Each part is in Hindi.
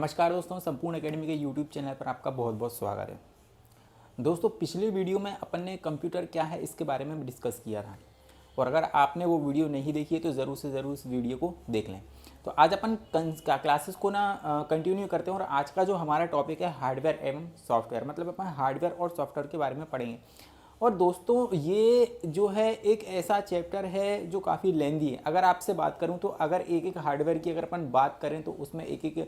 नमस्कार दोस्तों, संपूर्ण एकेडमी के यूट्यूब चैनल पर आपका बहुत बहुत स्वागत है। दोस्तों, पिछले वीडियो में अपन ने कंप्यूटर क्या है इसके बारे में डिस्कस किया था और अगर आपने वो वीडियो नहीं देखी है तो ज़रूर से ज़रूर इस वीडियो को देख लें। तो आज अपन क्लासेस को कंटिन्यू करते हैं और आज का जो हमारा टॉपिक है हार्डवेयर एवं सॉफ्टवेयर, मतलब अपन हार्डवेयर और सॉफ्टवेयर के बारे में पढ़ेंगे। और दोस्तों, ये जो है एक ऐसा चैप्टर है जो काफ़ी लेंदी है। अगर आपसे बात करूं तो अगर एक एक हार्डवेयर की अगर अपन बात करें तो उसमें एक एक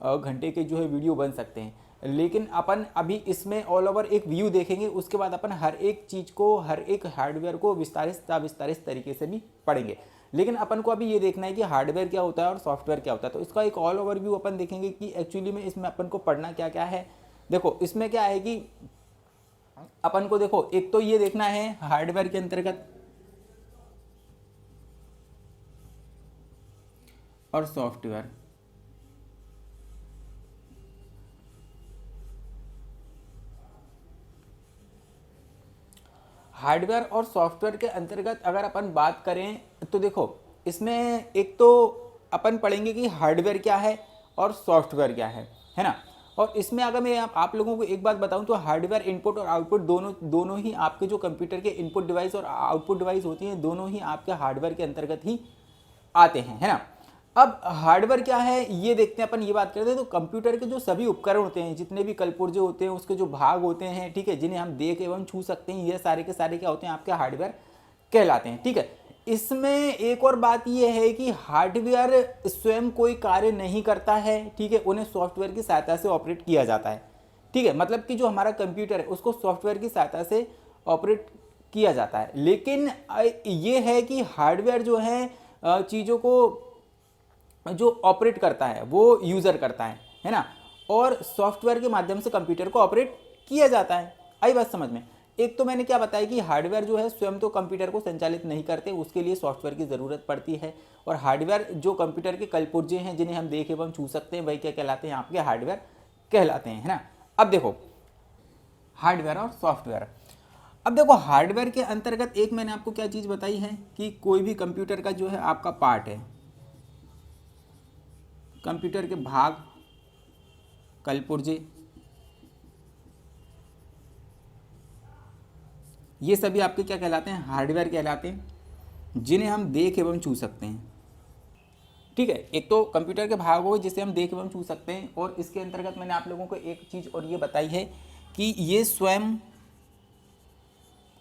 घंटे के जो है वीडियो बन सकते हैं, लेकिन अपन अभी इसमें ऑल ओवर एक व्यू देखेंगे। उसके बाद अपन हर एक चीज़ को, हर एक हार्डवेयर को विस्तारित तरीके से भी पढ़ेंगे। लेकिन अपन को अभी ये देखना है कि हार्डवेयर क्या होता है और सॉफ्टवेयर क्या होता है। तो इसका एक ऑल ओवर व्यू अपन देखेंगे कि एक्चुअली में इसमें अपन को पढ़ना क्या क्या है। देखो, इसमें क्या है कि अपन को देखो, एक तो ये देखना है हार्डवेयर के अंतर्गत और सॉफ्टवेयर। हार्डवेयर और सॉफ्टवेयर के अंतर्गत अगर अपन बात करें तो देखो, इसमें एक तो अपन पढ़ेंगे कि हार्डवेयर क्या है और सॉफ्टवेयर क्या है ना। और इसमें अगर मैं आप लोगों को एक बात बताऊं तो हार्डवेयर इनपुट और आउटपुट दोनों ही आपके जो कंप्यूटर के इनपुट डिवाइस और आउटपुट डिवाइस होती हैं, दोनों ही आपके हार्डवेयर के अंतर्गत ही आते हैं, है ना। अब हार्डवेयर क्या है ये देखते हैं। अपन ये बात करते हैं तो कंप्यूटर के जो सभी उपकरण होते हैं, जितने भी कलपुर्जे होते हैं, उसके जो भाग होते हैं, ठीक है, जिन्हें हम देख एवं छू सकते हैं, ये सारे के सारे क्या होते हैं, आपके हार्डवेयर कहलाते हैं, ठीक है। इसमें एक और बात यह है कि हार्डवेयर स्वयं कोई कार्य नहीं करता है, ठीक है, उन्हें सॉफ्टवेयर की सहायता से ऑपरेट किया जाता है, ठीक है। मतलब कि जो हमारा कंप्यूटर है उसको सॉफ्टवेयर की सहायता से ऑपरेट किया जाता है। लेकिन ये है कि हार्डवेयर जो है चीज़ों को जो ऑपरेट करता है वो यूज़र करता है ना। और सॉफ्टवेयर के माध्यम से कंप्यूटर को ऑपरेट किया जाता है। आई बात समझ में। एक तो मैंने क्या बताया कि हार्डवेयर जो है स्वयं तो कंप्यूटर को संचालित नहीं करते, उसके लिए सॉफ्टवेयर की ज़रूरत पड़ती है। और हार्डवेयर जो कंप्यूटर के कलपुर्जे हैं, जिन्हें हम देख एवं छू सकते हैं, वही क्या कहलाते हैं, आपके हार्डवेयर कहलाते हैं, है ना। अब देखो, हार्डवेयर और सॉफ्टवेयर। अब देखो, हार्डवेयर के अंतर्गत एक मैंने आपको क्या चीज़ बताई है कि कोई भी कंप्यूटर का जो है आपका पार्ट है, कंप्यूटर के भाग, कलपुर्जे, ये सभी आपके क्या कहलाते हैं, हार्डवेयर कहलाते हैं, जिन्हें हम देख एवं छू सकते हैं, ठीक है। एक तो कंप्यूटर के भाग हो जिसे हम देख एवं छू सकते हैं, और इसके अंतर्गत मैंने आप लोगों को एक चीज़ और ये बताई है कि ये स्वयं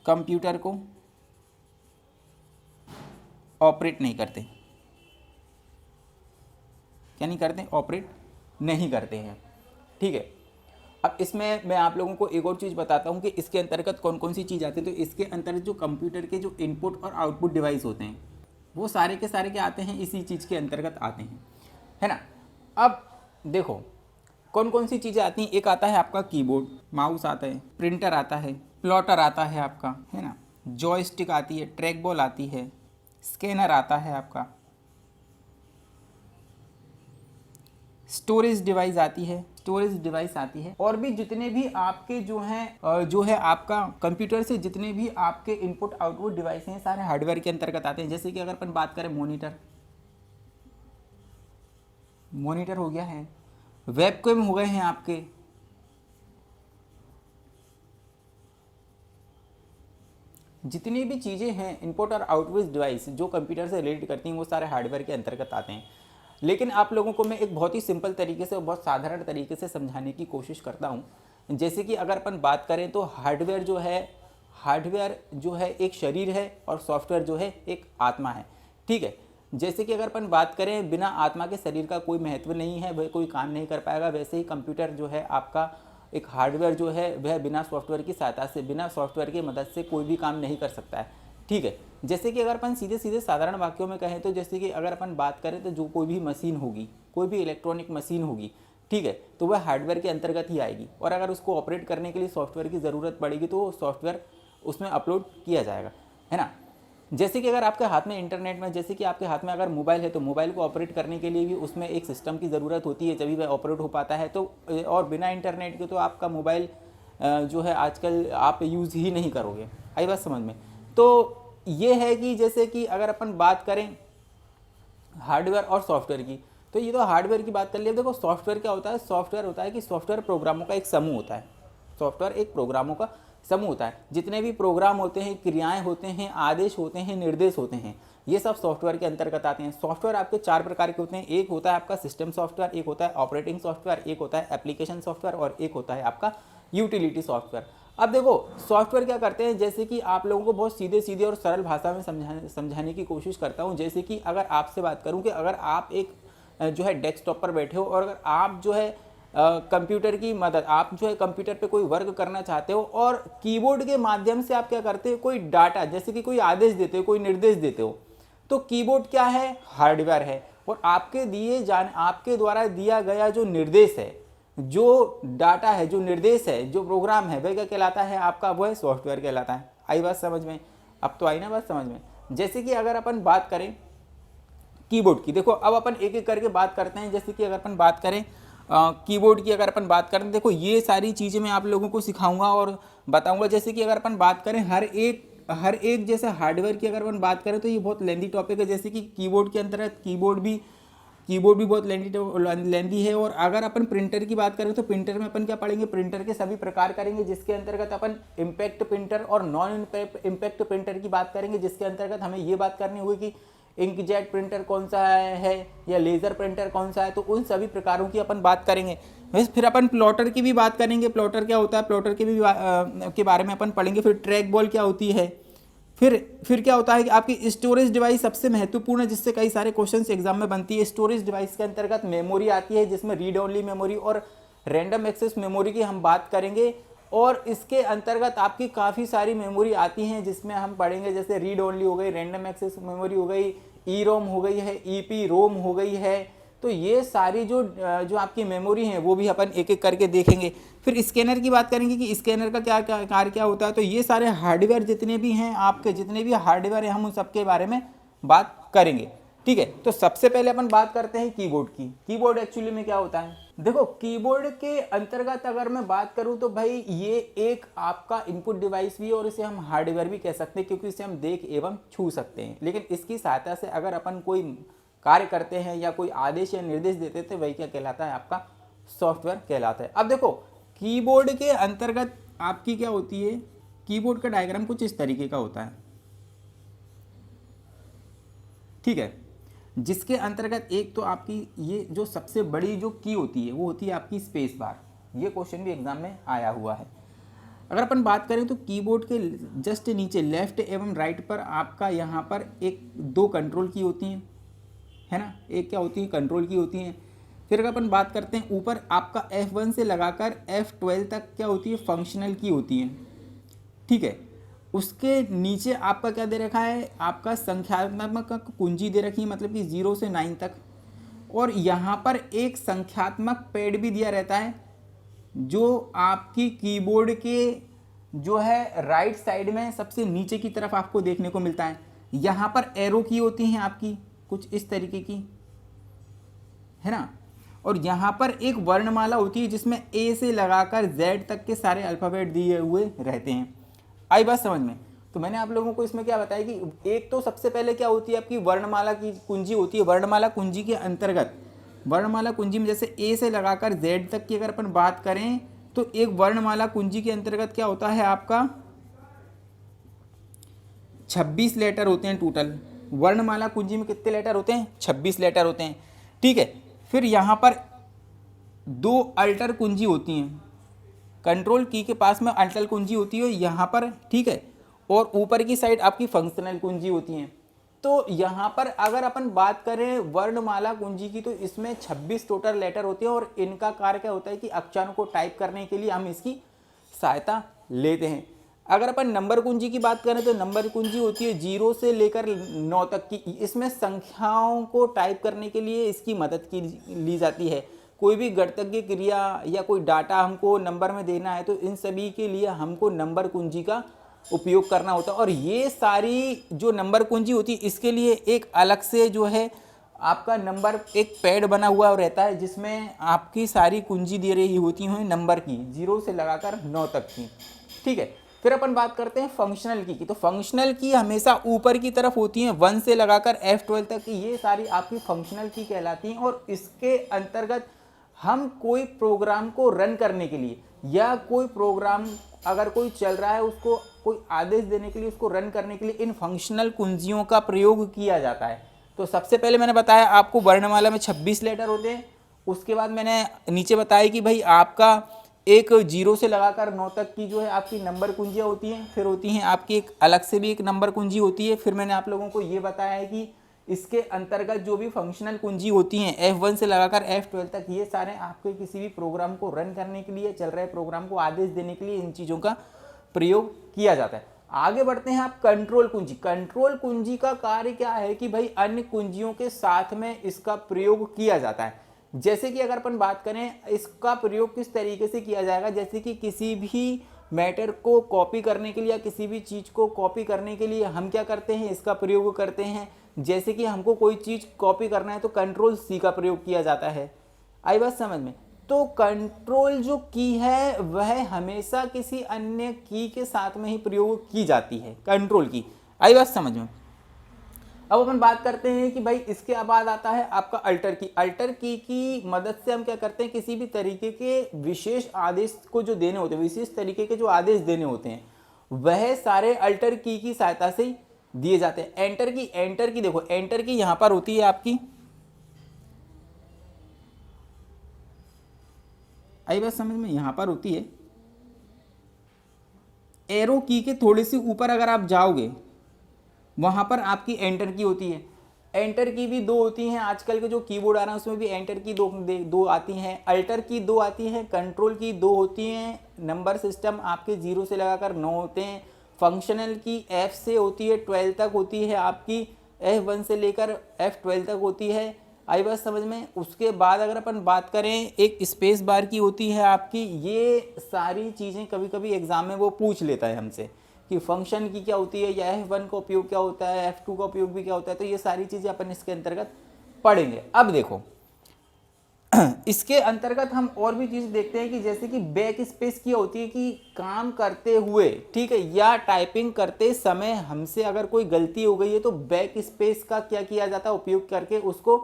कंप्यूटर को ऑपरेट नहीं करते। क्या नहीं करते? ऑपरेट नहीं करते हैं, ठीक है। अब इसमें मैं आप लोगों को एक और चीज़ बताता हूँ कि इसके अंतर्गत कौन कौन सी चीज़ आती है। तो इसके अंतर्गत जो कंप्यूटर के जो इनपुट और आउटपुट डिवाइस होते हैं, वो सारे के सारे क्या आते हैं, इसी चीज़ के अंतर्गत आते हैं, है ना। अब देखो, कौन कौन सी चीज़ें आती हैं। एक आता है आपका कीबोर्ड, माउस आता है, प्रिंटर आता है, प्लॉटर आता है आपका, है ना, जॉयस्टिक आती है, ट्रैक बॉल आती है, स्कैनर आता है आपका, स्टोरेज डिवाइस आती है, और भी जितने भी आपके जो है आपका कंप्यूटर से जितने भी आपके इनपुट आउटपुट डिवाइस हैं, सारे हार्डवेयर के अंतर्गत आते हैं। जैसे कि अगर अपन बात करें मॉनिटर हो गया है, वेबकैम हो गए हैं आपके, जितनी भी चीज़ें हैं इनपुट और आउटपुट डिवाइस जो कंप्यूटर से रिलेट करती हैं, वो सारे हार्डवेयर के अंतर्गत आते हैं। लेकिन आप लोगों को मैं एक बहुत ही सिंपल तरीके से और बहुत साधारण तरीके से समझाने की कोशिश करता हूँ। जैसे कि अगर अपन बात करें तो हार्डवेयर जो है एक शरीर है और सॉफ्टवेयर जो है एक आत्मा है, ठीक है। जैसे कि अगर अपन बात करें, बिना आत्मा के शरीर का कोई महत्व नहीं है, वह कोई काम नहीं कर पाएगा। वैसे ही कंप्यूटर जो है आपका एक हार्डवेयर जो है वह बिना सॉफ्टवेयर की सहायता से, बिना सॉफ्टवेयर की मदद से कोई भी काम नहीं कर सकता है, ठीक है। जैसे कि अगर अपन सीधे सीधे साधारण वाक्यों में कहें तो, जैसे कि अगर अपन बात करें तो जो कोई भी मशीन होगी, कोई भी इलेक्ट्रॉनिक मशीन होगी, ठीक है, तो वह हार्डवेयर के अंतर्गत ही आएगी। और अगर उसको ऑपरेट करने के लिए सॉफ्टवेयर की ज़रूरत पड़ेगी तो सॉफ्टवेयर उसमें अपलोड किया जाएगा, है ना। जैसे कि अगर आपके हाथ में इंटरनेट में, जैसे कि आपके हाथ में अगर मोबाइल है तो मोबाइल को ऑपरेट करने के लिए भी उसमें एक सिस्टम की ज़रूरत होती है, तभी वह ऑपरेट हो पाता है। तो और बिना इंटरनेट के तो आपका मोबाइल जो है आजकल आप यूज़ ही नहीं करोगे। आई बात समझ में। तो ये है कि जैसे कि अगर अपन बात करें हार्डवेयर और सॉफ्टवेयर की, तो ये तो हार्डवेयर की बात कर लिया। देखो सॉफ्टवेयर क्या होता है, सॉफ्टवेयर होता है कि सॉफ्टवेयर प्रोग्रामों का एक समूह होता है। सॉफ्टवेयर एक प्रोग्रामों का समूह होता है। जितने भी प्रोग्राम होते हैं, क्रियाएं होते हैं, आदेश होते हैं, निर्देश होते हैं, ये सब सॉफ्टवेयर के अंतर्गत आते हैं। सॉफ्टवेयर आपके 4 प्रकार के होते हैं। एक होता है आपका सिस्टम सॉफ्टवेयर, एक होता है ऑपरेटिंग सॉफ्टवेयर, एक होता है एप्लीकेशन सॉफ्टवेयर और एक होता है आपका यूटिलिटी सॉफ्टवेयर। अब देखो सॉफ्टवेयर क्या करते हैं, जैसे कि आप लोगों को बहुत सीधे सीधे और सरल भाषा में समझाने की कोशिश करता हूँ। जैसे कि अगर आपसे बात करूँ कि अगर आप एक जो है डेस्कटॉप पर बैठे हो और अगर आप जो है कंप्यूटर की मदद, आप जो है कंप्यूटर पे कोई वर्क करना चाहते हो और कीबोर्ड के माध्यम से आप क्या करते हो, कोई डाटा जैसे कि कोई आदेश देते हो, कोई निर्देश देते हो, तो कीबोर्ड क्या है, हार्डवेयर है। और आपके द्वारा दिया गया जो निर्देश है, जो डाटा है, जो निर्देश है, जो प्रोग्राम है, वह क्या कहलाता है आपका, वो है सॉफ्टवेयर कहलाता है। आई बात समझ में? अब तो आई ना बात समझ में। जैसे कि अगर अपन बात करें कीबोर्ड की, देखो अब अपन एक एक करके बात करते हैं। जैसे कि अगर अपन बात करें कीबोर्ड की, अगर अपन बात करें, देखो ये सारी चीज़ें मैं आप लोगों को सिखाऊंगा और बताऊंगा। जैसे कि अगर अपन बात करें हर एक जैसे हार्डवेयर की अगर अपन बात करें तो ये बहुत लेंदी टॉपिक है। जैसे कि कीबोर्ड के अंतर्गत कीबोर्ड भी बहुत लेंदी है। और अगर अपन प्रिंटर की बात करें तो प्रिंटर में अपन क्या पढ़ेंगे, प्रिंटर के सभी प्रकार करेंगे, जिसके अंतर्गत अपन इम्पैक्ट प्रिंटर और नॉन इम्पैक्ट प्रिंटर की बात करेंगे, जिसके अंतर्गत हमें ये बात करनी होगी कि इंकजेट प्रिंटर कौन सा है या लेज़र प्रिंटर कौन सा है। तो उन सभी प्रकारों की अपन बात करेंगे। वैसे फिर अपन प्लॉटर की भी बात करेंगे, प्लॉटर क्या होता है, प्लॉटर के भी के बारे में अपन पढ़ेंगे। फिर ट्रैक बॉल क्या होती है। फिर क्या होता है कि आपकी स्टोरेज डिवाइस सबसे महत्वपूर्ण है, जिससे कई सारे क्वेश्चंस एग्जाम में बनती है। स्टोरेज डिवाइस के अंतर्गत मेमोरी आती है, जिसमें रीड ओनली मेमोरी और रैंडम एक्सेस मेमोरी की हम बात करेंगे। और इसके अंतर्गत आपकी काफ़ी सारी मेमोरी आती हैं, जिसमें हम पढ़ेंगे, जैसे रीड ओनली हो गई, रैंडम एक्सेस मेमोरी हो गई, ई रोम हो गई है, ईपी रोम हो गई है। तो ये सारी जो आपकी मेमोरी हैं वो भी अपन एक एक करके देखेंगे। फिर स्कैनर की बात करेंगे कि स्कैनर का क्या कार्य क्या होता है। तो ये सारे हार्डवेयर जितने भी हैं, आपके जितने भी हार्डवेयर हैं, हम उन सबके बारे में बात करेंगे। ठीक है, तो सबसे पहले अपन बात करते हैं कीबोर्ड की। कीबोर्ड एक्चुअली में क्या होता है, देखो कीबोर्ड के अंतर्गत अगर मैं बात करूं तो भाई ये एक आपका इनपुट डिवाइस भी है और इसे हम हार्डवेयर भी कह सकते हैं, क्योंकि इसे हम देख एवं छू सकते हैं। लेकिन इसकी सहायता से अगर अपन कोई कार्य करते हैं या कोई आदेश या निर्देश देते थे, वही क्या कहलाता है, आपका सॉफ्टवेयर कहलाता है। अब देखो कीबोर्ड के अंतर्गत आपकी क्या होती है, कीबोर्ड का डायग्राम कुछ इस तरीके का होता है। ठीक है, जिसके अंतर्गत एक तो आपकी ये जो सबसे बड़ी जो की होती है वो होती है आपकी स्पेस बार। ये क्वेश्चन भी एग्जाम में आया हुआ है। अगर अपन बात करें तो कीबोर्ड के जस्ट नीचे लेफ्ट एवं राइट पर आपका यहाँ पर दो कंट्रोल की होती हैं, है ना, एक क्या होती है, कंट्रोल की होती हैं। फिर अगर अपन बात करते हैं ऊपर आपका F1 से लगाकर F12 तक क्या होती है, फंक्शनल की होती हैं। ठीक है, उसके नीचे आपका क्या दे रखा है, आपका संख्यात्मक कुंजी दे रखी है, मतलब कि 0 से 9 तक। और यहाँ पर एक संख्यात्मक पैड भी दिया रहता है, जो आपकी कीबोर्ड के जो है राइट साइड में सबसे नीचे की तरफ आपको देखने को मिलता है। यहाँ पर एरो की होती हैं आपकी कुछ इस तरीके की, है ना। और यहाँ पर एक वर्णमाला होती है जिसमें A से लगाकर Z तक के सारे अल्फ़ाबेट दिए हुए रहते हैं। आई बात समझ में? तो मैंने आप लोगों को इसमें क्या बताया कि एक तो सबसे पहले क्या होती है, आपकी वर्णमाला की कुंजी होती है। वर्णमाला कुंजी के अंतर्गत, वर्णमाला कुंजी में जैसे A से लगाकर Z तक की अगर अपन बात करें तो एक वर्णमाला कुंजी के अंतर्गत क्या होता है, आपका 26 लेटर होते हैं टोटल। वर्णमाला कुंजी में कितने लेटर होते हैं, 26 लेटर होते हैं। ठीक है, फिर यहाँ पर 2 अल्टर कुंजी होती हैं, कंट्रोल की के पास में अल्टर कुंजी होती है यहाँ पर। ठीक है, और ऊपर की साइड आपकी फंक्शनल कुंजी होती हैं। तो यहाँ पर अगर अपन बात करें वर्णमाला कुंजी की तो इसमें 26 टोटल लेटर होते हैं और इनका कार्य क्या होता है कि अक्षरों को टाइप करने के लिए हम इसकी सहायता लेते हैं। अगर अपन नंबर कुंजी की बात करें तो नंबर कुंजी होती है 0 से लेकर 9 तक की। इसमें संख्याओं को टाइप करने के लिए इसकी मदद की ली जाती है। कोई भी गणितीय क्रिया या कोई डाटा हमको नंबर में देना है तो इन सभी के लिए हमको नंबर कुंजी का उपयोग करना होता है। और ये सारी जो नंबर कुंजी होती है इसके लिए एक अलग से जो है आपका नंबर एक पैड बना हुआ रहता है, जिसमें आपकी सारी कुंजी दे रही होती हैं नंबर की 0 से लगाकर 9 तक की। ठीक है, फिर अपन बात करते हैं फंक्शनल की तो फंक्शनल की हमेशा ऊपर की तरफ होती हैं, 1 से लगाकर F12 तक की, ये सारी आपकी फंक्शनल की कहलाती हैं। और इसके अंतर्गत हम कोई प्रोग्राम को रन करने के लिए या कोई प्रोग्राम अगर कोई चल रहा है उसको कोई आदेश देने के लिए, उसको रन करने के लिए इन फंक्शनल कुंजियों का प्रयोग किया जाता है। तो सबसे पहले मैंने बताया आपको वर्णमाला में 26 लेटर होते हैं। उसके बाद मैंने नीचे बताया कि भाई आपका एक 0 से लगाकर 9 तक की जो है आपकी नंबर कुंजियाँ होती हैं। फिर होती हैं आपकी एक अलग से भी एक नंबर कुंजी होती है। फिर मैंने आप लोगों को ये बताया है कि इसके अंतर्गत जो भी फंक्शनल कुंजी होती हैं F1 से लगाकर F12 तक, ये सारे आपके किसी भी प्रोग्राम को रन करने के लिए, चल रहे प्रोग्राम को आदेश देने के लिए इन चीज़ों का प्रयोग किया जाता है। आगे बढ़ते हैं आप कंट्रोल कुंजी। कंट्रोल कुंजी का कार्य क्या है कि भाई अन्य कुंजियों के साथ में इसका प्रयोग किया जाता है। जैसे कि अगर अपन बात करें इसका प्रयोग किस तरीके से किया जाएगा, जैसे कि किसी भी मैटर को कॉपी करने के लिए या किसी भी चीज़ को कॉपी करने के लिए हम क्या करते हैं, इसका प्रयोग करते हैं। जैसे कि हमको कोई चीज़ कॉपी करना है तो कंट्रोल सी का प्रयोग किया जाता है। आई बात समझ में? तो कंट्रोल जो की है वह हमेशा किसी अन्य की के साथ में ही प्रयोग की जाती है, कंट्रोल की। आई बात समझ में? अब अपन बात करते हैं कि भाई इसके बाद आता है आपका अल्टर की। अल्टर की मदद से हम क्या करते हैं, किसी भी तरीके के विशेष आदेश को जो देने होते हैं, विशेष तरीके के जो आदेश देने होते हैं, वह सारे अल्टर की सहायता से दिए जाते हैं। एंटर की देखो, एंटर की यहां पर होती है आपकी, आई बात समझ में, यहां पर होती है एरो की के थोड़े से ऊपर अगर आप जाओगे वहां पर आपकी एंटर की होती है। एंटर की भी दो होती हैं, आजकल के जो कीबोर्ड आ रहा है उसमें भी एंटर की दो आती हैं, अल्टर की दो आती हैं, कंट्रोल की दो होती हैं। नंबर सिस्टम आपके 0 से लगाकर 9 होते हैं। फंक्शनल की F से होती है 12 तक होती है आपकी, F1 से लेकर F12 तक होती है। आई बात समझ में? उसके बाद अगर अपन बात करें एक स्पेस बार की होती है आपकी। ये सारी चीज़ें कभी कभी एग्जाम में वो पूछ लेता है हमसे कि फंक्शन की क्या होती है, या F1 का उपयोग क्या होता है, F2 का उपयोग भी क्या होता है। तो ये सारी चीज़ें अपन इसके अंतर्गत पढ़ेंगे। अब देखो इसके अंतर्गत हम और भी चीज़ देखते हैं कि जैसे कि बैक स्पेस की होती है कि काम करते हुए, ठीक है, या टाइपिंग करते समय हमसे अगर कोई गलती हो गई है तो बैक स्पेस का क्या किया जाता है, उपयोग करके उसको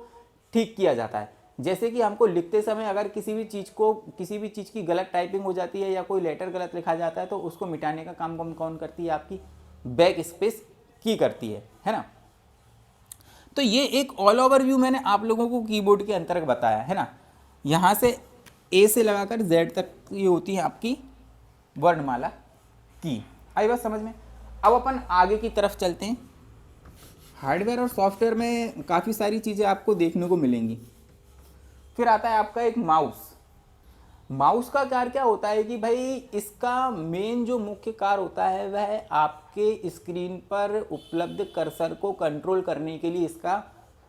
ठीक किया जाता है। जैसे कि हमको लिखते समय अगर किसी भी चीज़ की गलत टाइपिंग हो जाती है या कोई लेटर गलत लिखा जाता है तो उसको मिटाने का काम कौन करती है, आपकी बैक स्पेस की करती है ना। तो ये एक ऑल ओवर व्यू मैंने आप लोगों को कीबोर्ड के अंतर्गत बताया है ना। यहाँ से ए से लगाकर जेड तक ये होती है आपकी वर्णमाला की। आई बात समझ में? अब अपन आगे की तरफ चलते हैं। हार्डवेयर और सॉफ्टवेयर में काफ़ी सारी चीज़ें आपको देखने को मिलेंगी। फिर आता है आपका एक माउस। माउस का कार्य क्या होता है कि भाई इसका मेन जो मुख्य कार्य होता है वह आपके स्क्रीन पर उपलब्ध कर्सर को कंट्रोल करने के लिए इसका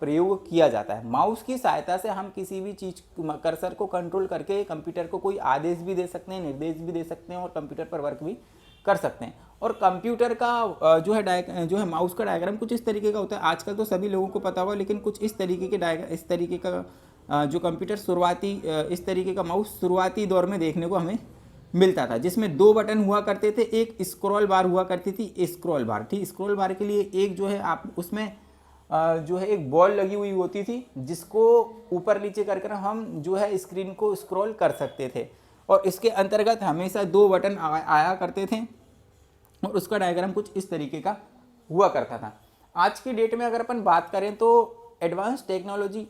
प्रयोग किया जाता है। माउस की सहायता से हम किसी भी चीज़ कर्सर को कंट्रोल करके कंप्यूटर को कोई आदेश भी दे सकते हैं, निर्देश भी दे सकते हैं और कंप्यूटर पर वर्क भी कर सकते हैं। और कंप्यूटर का जो है माउस का डायग्राम कुछ इस तरीके का होता है। आजकल तो सभी लोगों को पता होगा, लेकिन कुछ इस तरीके का जो कंप्यूटर इस तरीके का माउस शुरुआती दौर में देखने को हमें मिलता था, जिसमें 2 बटन हुआ करते थे। एक स्क्रॉल बार हुआ करती थी, स्क्रॉल बार, ठीक। स्क्रॉल बार के लिए एक जो है आप उसमें जो है एक बॉल लगी हुई होती थी जिसको ऊपर नीचे कर हम जो है स्क्रीन को स्क्रॉल कर सकते थे। और इसके अंतर्गत हमेशा 2 बटन आया करते थे और उसका डायग्राम कुछ इस तरीके का हुआ करता था। आज की डेट में अगर अपन बात करें तो एडवांस टेक्नोलॉजी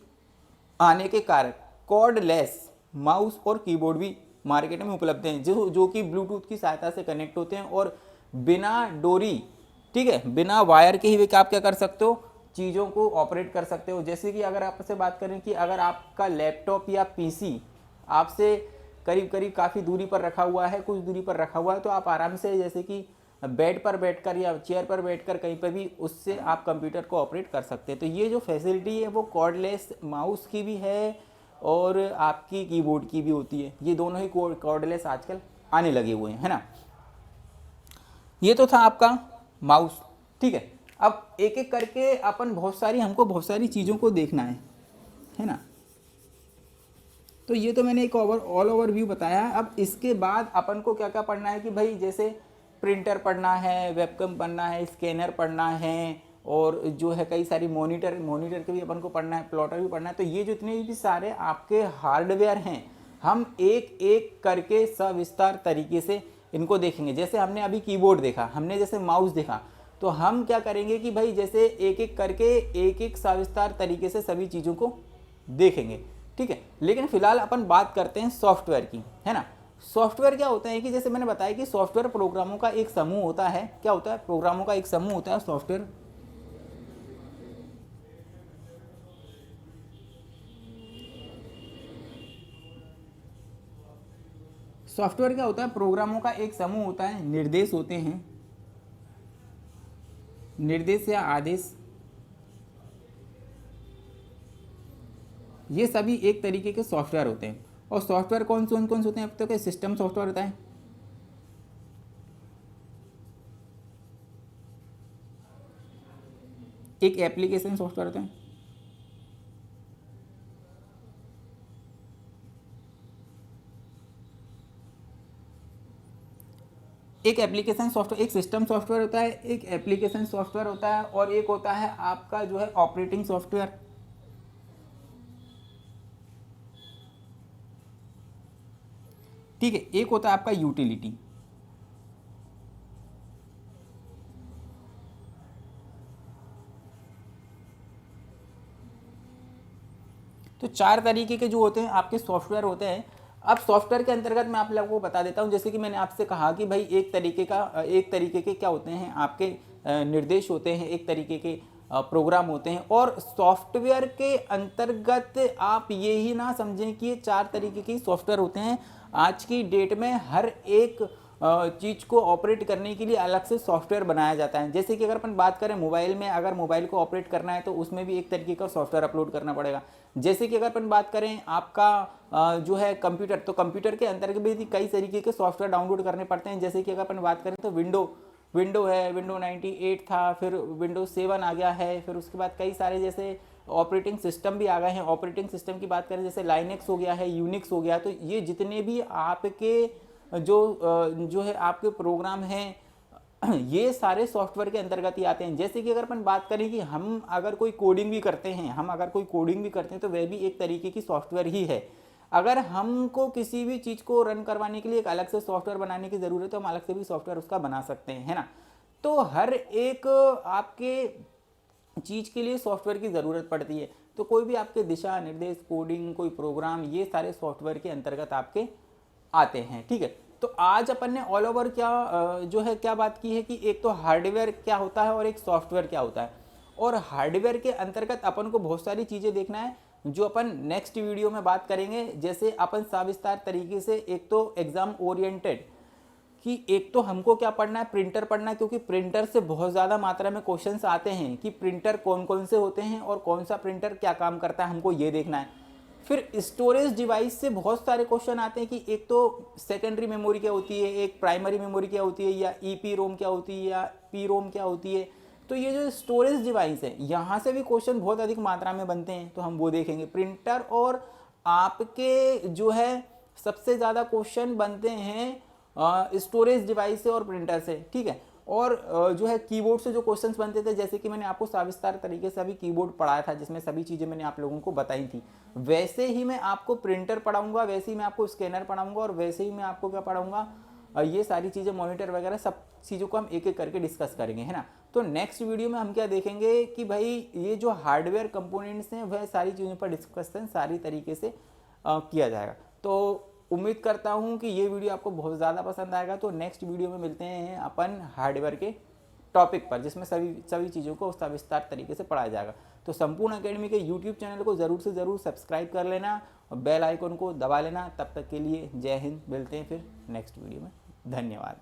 आने के कारण कॉर्डलेस माउस और कीबोर्ड भी मार्केट में उपलब्ध हैं, जो कि ब्लूटूथ की सहायता से कनेक्ट होते हैं और बिना डोरी, ठीक है, बिना वायर के ही आप क्या कर सकते हो, चीज़ों को ऑपरेट कर सकते हो। जैसे कि अगर आपसे बात करें कि अगर आपका लैपटॉप या पीसी आपसे करीब करीब काफ़ी दूरी पर रखा हुआ है, कुछ दूरी पर रखा हुआ है, तो आप आराम से जैसे कि बेड पर बैठकर या चेयर पर बैठकर कहीं पर भी उससे आप कंप्यूटर को ऑपरेट कर सकते हैं। तो ये जो फैसिलिटी है वो कॉर्डलेस माउस की भी है और आपकी कीबोर्ड की भी होती है। ये दोनों ही कॉर्डलेस आजकल आने लगे हुए हैं, है ना। ये तो था आपका माउस, ठीक है। अब एक एक करके हमको बहुत सारी चीज़ों को देखना है ना। तो ये तो मैंने एक ऑल ओवर व्यू बताया है। अब इसके बाद अपन को क्या क्या पढ़ना है कि भाई जैसे प्रिंटर पढ़ना है, वेबकैम पढ़ना है, स्कैनर पढ़ना है, और जो है कई सारी मॉनिटर के भी अपन को पढ़ना है, प्लॉटर भी पढ़ना है। तो ये जितने भी सारे आपके हार्डवेयर हैं, हम एक एक करके सविस्तार तरीके से इनको देखेंगे। जैसे हमने अभी कीबोर्ड देखा, हमने जैसे माउस देखा, तो हम क्या करेंगे कि भाई जैसे एक एक करके एक एक सविस्तार तरीके से सभी चीज़ों को देखेंगे, ठीक है। लेकिन फिलहाल अपन बात करते हैं सॉफ्टवेयर की, है ना। सॉफ्टवेयर क्या होता है कि जैसे मैंने बताया कि सॉफ्टवेयर प्रोग्रामों का एक समूह होता है। क्या होता है? प्रोग्रामों का एक समूह होता है सॉफ्टवेयर। सॉफ्टवेयर क्या होता है? प्रोग्रामों का एक समूह होता है, निर्देश होते हैं, निर्देश या आदेश, ये सभी एक तरीके के सॉफ्टवेयर होते हैं। और सॉफ्टवेयर कौन से होते हैं? अब तक सिस्टम सॉफ्टवेयर होता है, एक एप्लीकेशन सॉफ्टवेयर होता है, एक एप्लीकेशन सॉफ्टवेयर, एक सिस्टम सॉफ्टवेयर होता है, एक एप्लीकेशन सॉफ्टवेयर होता है, और एक होता है आपका जो है ऑपरेटिंग सॉफ्टवेयर। ठीक है, एक होता है आपका यूटिलिटी। तो चार तरीके के जो होते हैं आपके सॉफ्टवेयर होते हैं। अब सॉफ्टवेयर के अंतर्गत मैं आप लोगों को बता देता हूं, जैसे कि मैंने आपसे कहा कि भाई एक तरीके के क्या होते हैं आपके निर्देश होते हैं, एक तरीके के प्रोग्राम होते हैं। और सॉफ्टवेयर के अंतर्गत आप ये ही ना समझें कि ये चार तरीके के सॉफ्टवेयर होते हैं। आज की डेट में हर एक चीज़ को ऑपरेट करने के लिए अलग से सॉफ्टवेयर बनाया जाता है। जैसे कि अगर अपन बात करें मोबाइल में, अगर मोबाइल को ऑपरेट करना है तो उसमें भी एक तरीके का सॉफ्टवेयर अपलोड करना पड़ेगा। जैसे कि अगर अपन बात करें आपका जो है कंप्यूटर, तो कंप्यूटर के अंतर्गत भी कई तरीके के सॉफ्टवेयर डाउनलोड करने पड़ते हैं। जैसे कि अगर अपन बात करें तो विंडो है, विंडो 98 था, फिर विंडो 7 आ गया है, फिर उसके बाद कई सारे जैसे ऑपरेटिंग सिस्टम भी आ गए हैं। ऑपरेटिंग सिस्टम की बात करें जैसे लाइनेक्स हो गया है, यूनिक्स हो गया। तो ये जितने भी आपके जो है आपके प्रोग्राम हैं ये सारे सॉफ्टवेयर के अंतर्गत ही आते हैं। जैसे कि अगर अपन बात करें कि हम अगर कोई कोडिंग भी करते हैं तो वह भी एक तरीके की सॉफ्टवेयर ही है। अगर हमको किसी भी चीज़ को रन करवाने के लिए एक अलग से सॉफ्टवेयर बनाने की ज़रूरत है तो हम अलग से भी सॉफ्टवेयर उसका बना सकते हैं, है ना। तो हर एक आपके चीज़ के लिए सॉफ्टवेयर की ज़रूरत पड़ती है। तो कोई भी आपके दिशा निर्देश, कोडिंग, कोई प्रोग्राम, ये सारे सॉफ्टवेयर के अंतर्गत आपके आते हैं, ठीक है। तो आज अपन ने ऑल ओवर जो है क्या बात की है कि एक तो हार्डवेयर क्या होता है और एक सॉफ्टवेयर क्या होता है। और हार्डवेयर के अंतर्गत अपन को बहुत सारी चीज़ें देखना है जो अपन नेक्स्ट वीडियो में बात करेंगे। जैसे अपन सविस्तार तरीके से एक तो एग्जाम ओरिएंटेड कि एक तो हमको क्या पढ़ना है, प्रिंटर पढ़ना है, क्योंकि प्रिंटर से बहुत ज़्यादा मात्रा में क्वेश्चंस आते हैं कि प्रिंटर कौन कौन से होते हैं और कौन सा प्रिंटर क्या काम करता है, हमको ये देखना है। फिर स्टोरेज डिवाइस से बहुत सारे क्वेश्चन आते हैं कि एक तो सेकेंडरी मेमोरी क्या होती है, एक प्राइमरी मेमोरी क्या होती है, या ईपी रोम क्या होती है, या पी रोम क्या होती है। तो ये जो स्टोरेज डिवाइस है यहाँ से भी क्वेश्चन बहुत अधिक मात्रा में बनते हैं, तो हम वो देखेंगे। प्रिंटर और आपके जो है सबसे ज़्यादा क्वेश्चन बनते हैं स्टोरेज डिवाइस से और प्रिंटर से, ठीक है। और जो है कीबोर्ड से जो क्वेश्चंस बनते थे, जैसे कि मैंने आपको सविस्तार तरीके से अभी कीबोर्ड पढ़ाया था जिसमें सभी चीज़ें मैंने आप लोगों को बताई थी, वैसे ही मैं आपको प्रिंटर पढ़ाऊंगा, वैसे ही मैं आपको स्कैनर पढ़ाऊंगा, और वैसे ही मैं आपको क्या पढ़ाऊंगा, ये सारी चीज़ें मॉनिटर वगैरह सब चीज़ों को हम एक एक करके डिस्कस करेंगे, है ना। तो नेक्स्ट वीडियो में हम क्या देखेंगे कि भाई ये जो हार्डवेयर कंपोनेंट्स हैं वह सारी चीज़ों पर डिस्कशन सारी तरीके से किया जाएगा। तो उम्मीद करता हूँ कि ये वीडियो आपको बहुत ज़्यादा पसंद आएगा। तो नेक्स्ट वीडियो में मिलते हैं अपन हार्डवेयर के टॉपिक पर, जिसमें सभी चीज़ों को सविस्तार तरीके से पढ़ाया जाएगा। तो संपूर्ण अकेडमी के यूट्यूब चैनल को ज़रूर से ज़रूर सब्सक्राइब कर लेना और बेल आइकन को दबा लेना। तब तक के लिए जय हिंद, मिलते हैं फिर नेक्स्ट वीडियो में। धन्यवाद।